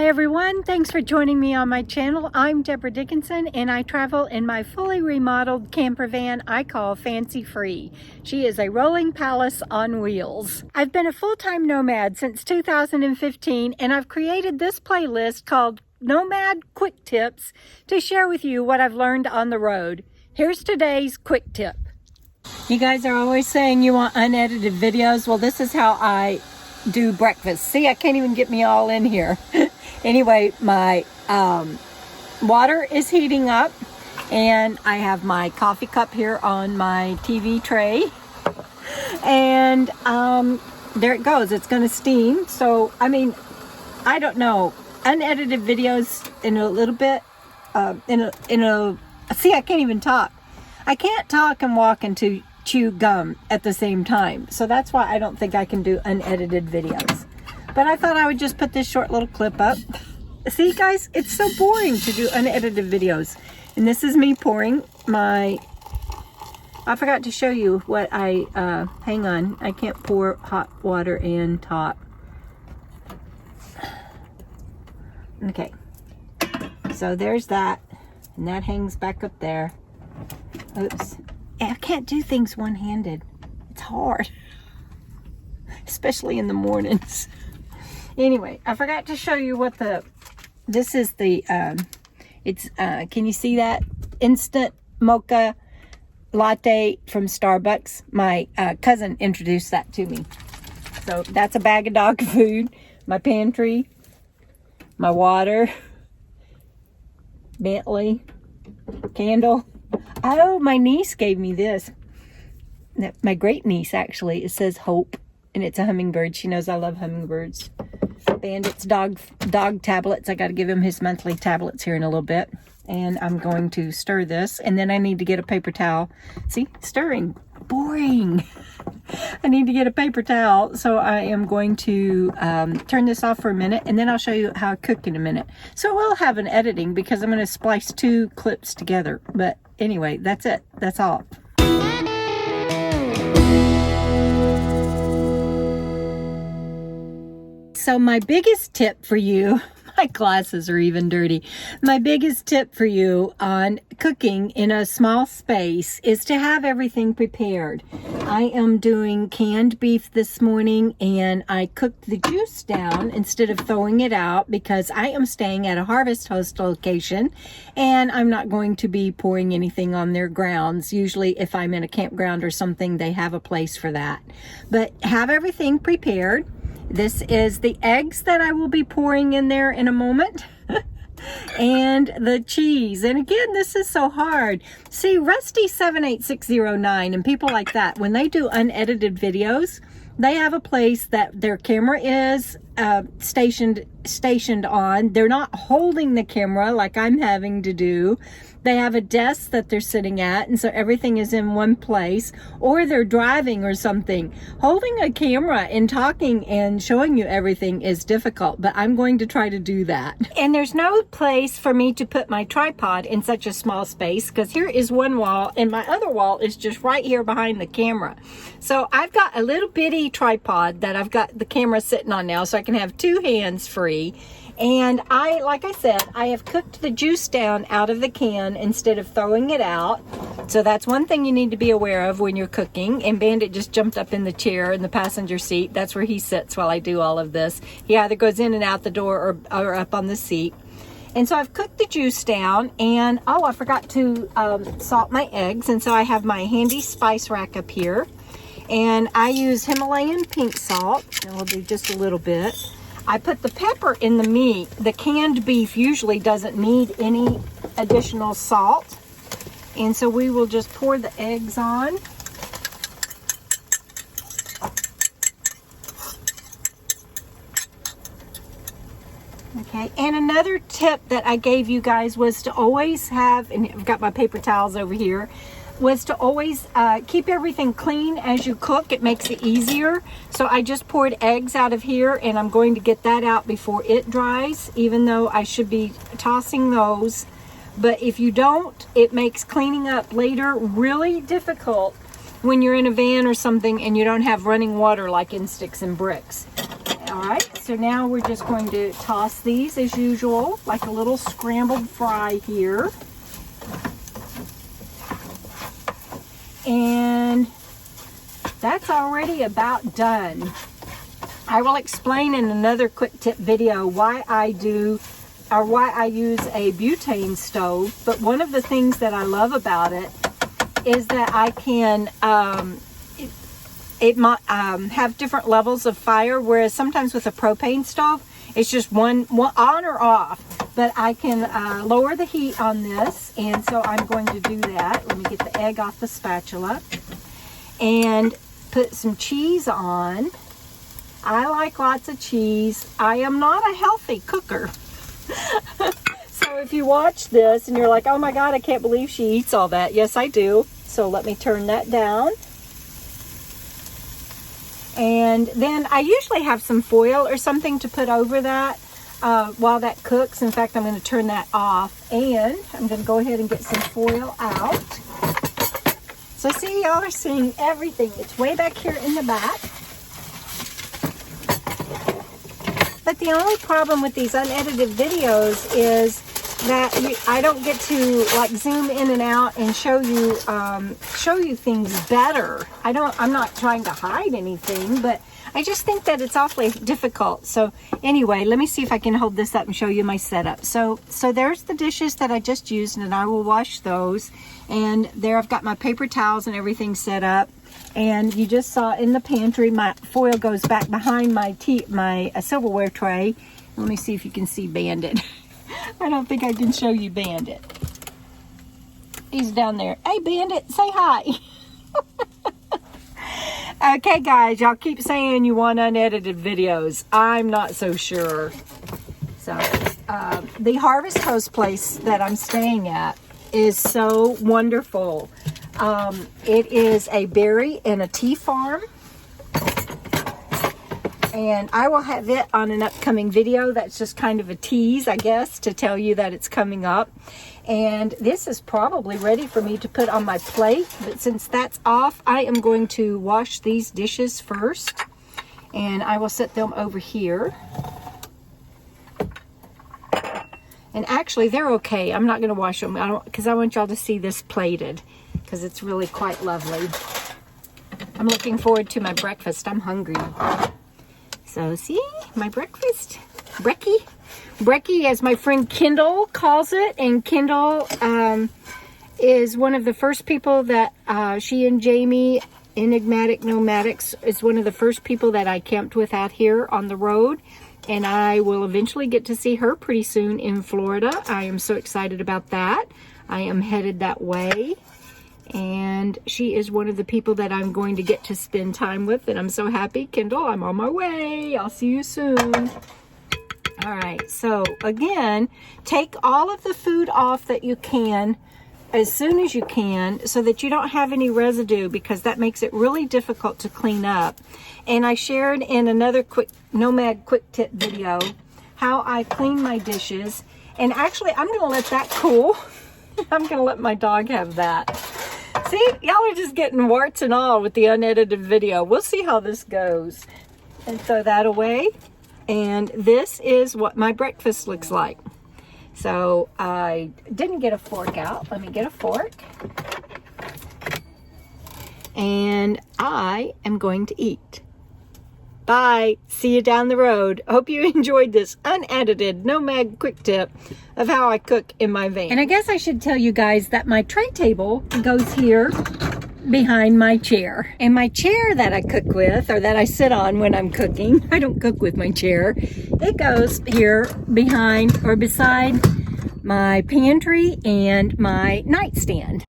Hi everyone, thanks for joining me on my channel. I'm Debra Dickinson and I travel in my fully remodeled camper van I call Fancy Free. She is a rolling palace on wheels. I've been a full-time nomad since 2015 and I've created this playlist called Nomad Quick Tips to share with you what I've learned on the road. Here's today's quick tip. You guys are always saying you want unedited videos. Well, this is how I do breakfast. See, I can't even get me all in here. Anyway, my water is heating up and I have my coffee cup here on my TV tray, and there it goes. It's going to steam. So I mean, I don't know, unedited videos in a little bit see, I can't even talk. I can't talk and walk and chew gum at the same time. So that's why I don't think I can do unedited videos. But I thought I would just put this short little clip up. See guys, it's so boring to do unedited videos. And this is me pouring my, I forgot to show you what I, hang on, I can't pour hot water and talk. Okay, so there's that. And that hangs back up there. Oops. I can't do things one-handed. It's hard. Especially in the mornings. Anyway, I forgot to show you what this is the, can you see that? Instant Mocha Latte from Starbucks. My cousin introduced that to me. So that's a bag of dog food, my pantry, my water, Bentley, candle. Oh, my niece gave me this. My great niece, actually. It says Hope, and it's a hummingbird. She knows I love hummingbirds. Bandit's dog tablets. I got to give him his monthly tablets here in a little bit. And I'm going to stir this, and then I need to get a paper towel. See, stirring, boring. I need to get a paper towel, so I am going to turn this off for a minute, and then I'll show you how I cook in a minute. So we'll have an editing because I'm going to splice two clips together. But anyway, that's it. That's all. So my biggest tip for you, my glasses are even dirty. My biggest tip for you on cooking in a small space is to have everything prepared. I am doing canned beef this morning, and I cooked the juice down instead of throwing it out because I am staying at a Harvest Host location and I'm not going to be pouring anything on their grounds. Usually if I'm in a campground or something, they have a place for that. But have everything prepared. This is the eggs that I will be pouring in there in a moment. And the cheese. And again, this is so hard. See, Rusty78609 and people like that, when they do unedited videos, they have a place that their camera is stationed on. They're not holding the camera like I'm having to do. They have a desk that they're sitting at, and so everything is in one place, or they're driving or something. Holding a camera and talking and showing you everything is difficult, but I'm going to try to do that. And there's no place for me to put my tripod in such a small space, because here is one wall and my other wall is just right here behind the camera. So I've got a little bitty tripod that I've got the camera sitting on now, so I can have two hands free. And like I said, I have cooked the juice down out of the can instead of throwing it out. So that's one thing you need to be aware of when you're cooking. And Bandit just jumped up in the chair in the passenger seat. That's where he sits while I do all of this. He either goes in and out the door or up on the seat. And so I've cooked the juice down, and oh, I forgot to salt my eggs. And so I have my handy spice rack up here. And I use Himalayan pink salt, and we'll do just a little bit. I put the pepper in the meat. The canned beef usually doesn't need any additional salt. And so we will just pour the eggs on. Okay, and another tip that I gave you guys was to always have, and I've got my paper towels over here, was to always keep everything clean as you cook. It makes it easier. So I just poured eggs out of here, and I'm going to get that out before it dries, even though I should be tossing those. But if you don't, it makes cleaning up later really difficult when you're in a van or something and you don't have running water like in Sticks and Bricks. All right, so now we're just going to toss these as usual, like a little scrambled fry here. And that's already about done. I will explain in another quick tip video why I use a butane stove, but one of the things that I love about it is that I can have different levels of fire, whereas sometimes with a propane stove it's just one on or off, but I can lower the heat on this, and so I'm going to do that. Let me get the egg off the spatula and put some cheese on. I like lots of cheese. I am not a healthy cooker. So if you watch this and you're like, oh my God, I can't believe she eats all that. Yes, I do. So let me turn that down. And then I usually have some foil or something to put over that while that cooks. In fact, I'm going to turn that off, and I'm going to go ahead and get some foil out. So see, y'all are seeing everything. It's way back here in the back. But the only problem with these unedited videos is that I don't get to like zoom in and out and show you things better. I'm not trying to hide anything, but I just think that it's awfully difficult. So anyway, let me see if I can hold this up and show you my setup. So there's the dishes that I just used, and I will wash those. And there I've got my paper towels and everything set up. And you just saw in the pantry, my foil goes back behind my silverware tray. Let me see if you can see Bandit. I don't think I can show you Bandit. He's down there. Hey, Bandit, say hi. Okay, guys, y'all keep saying you want unedited videos. I'm not so sure. So, the Harvest Host place that I'm staying at is so wonderful. It is a berry and a tea farm, and I will have it on an upcoming video. That's just kind of a tease, I guess, to tell you that it's coming up. And this is probably ready for me to put on my plate, but since that's off, I am going to wash these dishes first, and I will set them over here. And actually, they're okay. I'm not going to wash them because I want y'all to see this plated, because it's really quite lovely. I'm looking forward to my breakfast. I'm hungry. So see, my breakfast. Brekkie. Brekkie, as my friend Kendall calls it. And Kendall is one of the first people that she and Jamie, Enigmatic Nomadics, is one of the first people that I camped with out here on the road. And I will eventually get to see her pretty soon in Florida. I am so excited about that. I am headed that way. And she is one of the people that I'm going to get to spend time with. And I'm so happy. Kendall, I'm on my way. I'll see you soon. All right. So, again, take all of the food off that you can as soon as you can, so that you don't have any residue, because that makes it really difficult to clean up. And I shared in another Nomad quick tip video how I clean my dishes. And actually, I'm going to let that cool. I'm going to let my dog have that. See, y'all are just getting warts and all with the unedited video. We'll see how this goes. And throw that away. And this is what my breakfast looks like. So I didn't get a fork out. Let me get a fork. And I am going to eat. Bye. See you down the road. Hope you enjoyed this unedited Nomad quick tip of how I cook in my van. And I guess I should tell you guys that my tray table goes here behind my chair. And my chair that I cook with, or that I sit on when I'm cooking, I don't cook with my chair, it goes here behind or beside my pantry and my nightstand.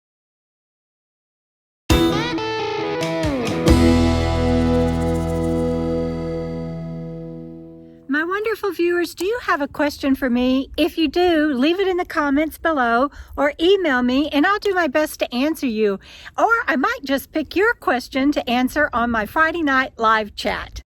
My wonderful viewers, do you have a question for me? If you do, leave it in the comments below or email me and I'll do my best to answer you. Or I might just pick your question to answer on my Friday night live chat.